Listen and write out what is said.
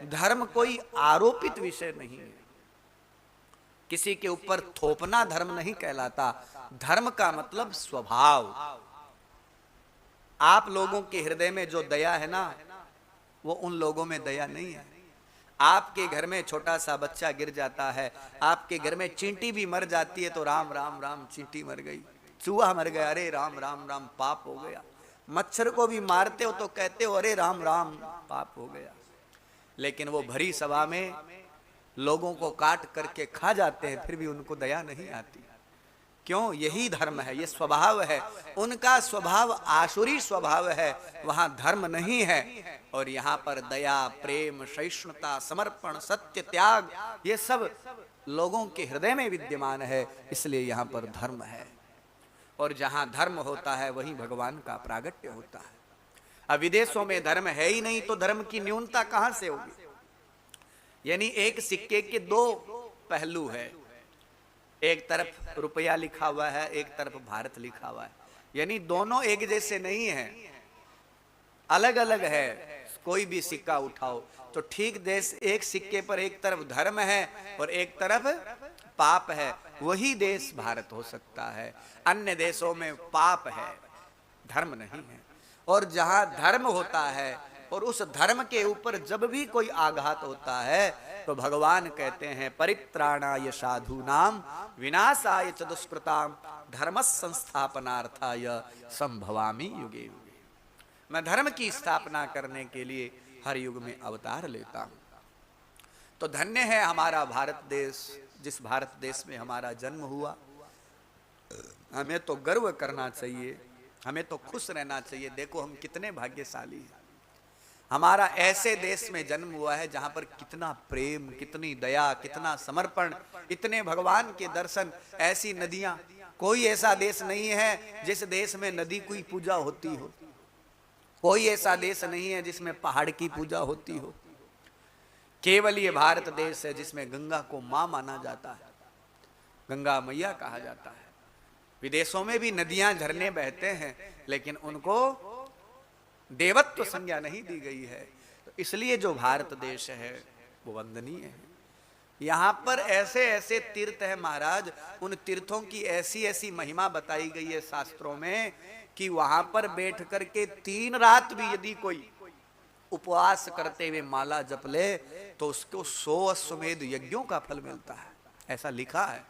धर्म कोई आरोपित विषय नहीं है, किसी के ऊपर थोपना धर्म नहीं कहलाता। धर्म का मतलब स्वभाव। आप लोगों के हृदय में जो दया है ना, वो उन लोगों में दया नहीं है। आपके घर में छोटा सा बच्चा गिर जाता है, आपके घर में चींटी भी मर जाती है तो राम राम राम चींटी मर गई, चूहा मर गया, अरे राम राम राम पाप हो गया। मच्छर को भी मारते हो तो कहते हो अरे राम राम पाप हो गया। लेकिन वो भरी सभा में लोगों को काट करके खा जाते हैं, फिर भी उनको दया नहीं आती। क्यों? यही धर्म है, ये स्वभाव है। उनका स्वभाव आसुरी स्वभाव है, वहां धर्म नहीं है। और यहाँ पर दया, प्रेम, सहिष्णुता, समर्पण, सत्य, त्याग, ये सब लोगों के हृदय में विद्यमान है, इसलिए यहाँ पर धर्म है। और जहां धर्म होता है वहीं भगवान का प्रागट्य होता है। अब विदेशों में धर्म है ही नहीं तो धर्म की न्यूनता कहां से होगी? यानी एक सिक्के के दो पहलू है, एक तरफ रुपया लिखा हुआ है, एक तरफ भारत लिखा हुआ है, यानी दोनों एक जैसे नहीं है, अलग अलग है। कोई भी सिक्का उठाओ तो ठीक देश, एक सिक्के पर एक तरफ धर्म है और एक तरफ पाप है, वही देश भारत हो सकता है। अन्य देशों में पाप है, धर्म नहीं है। और जहां धर्म होता है और उस धर्म के ऊपर जब भी कोई आघात होता है तो भगवान कहते हैं परित्राणाय साधूनाम विनाशाय च दुष्कृताम धर्म संस्थापनार्थाय संभवामि युगे युगे। मैं धर्म की स्थापना करने के लिए हर युग में अवतार लेता हूं। तो धन्य है हमारा भारत देश, जिस भारत देश में हमारा जन्म हुआ। हमें तो गर्व करना चाहिए, हमें तो खुश रहना चाहिए। देखो हम कितने भाग्यशाली हैं, हमारा ऐसे देश में जन्म हुआ है जहां पर कितना प्रेम, कितनी दया, कितना समर्पण, इतने भगवान के दर्शन, ऐसी नदियां। कोई ऐसा देश नहीं है जिस देश में नदी की पूजा होती हो, कोई ऐसा देश नहीं है जिसमें पहाड़ की पूजा होती हो। केवल ये भारत देश है जिसमें गंगा को मां माना जाता है, गंगा मैया कहा जाता है। विदेशों में भी नदियां, झरने बहते हैं, लेकिन उनको देवत्व संज्ञा नहीं दी गई है। तो इसलिए जो भारत देश है वो वंदनीय है। यहाँ पर ऐसे ऐसे तीर्थ है महाराज, उन तीर्थों की ऐसी ऐसी महिमा बताई गई है शास्त्रों में कि वहां पर बैठ करके 3 रात भी यदि कोई उपवास करते हुए माला जप ले तो उसको 100 अश्वमेध यज्ञों का फल मिलता है, ऐसा लिखा है।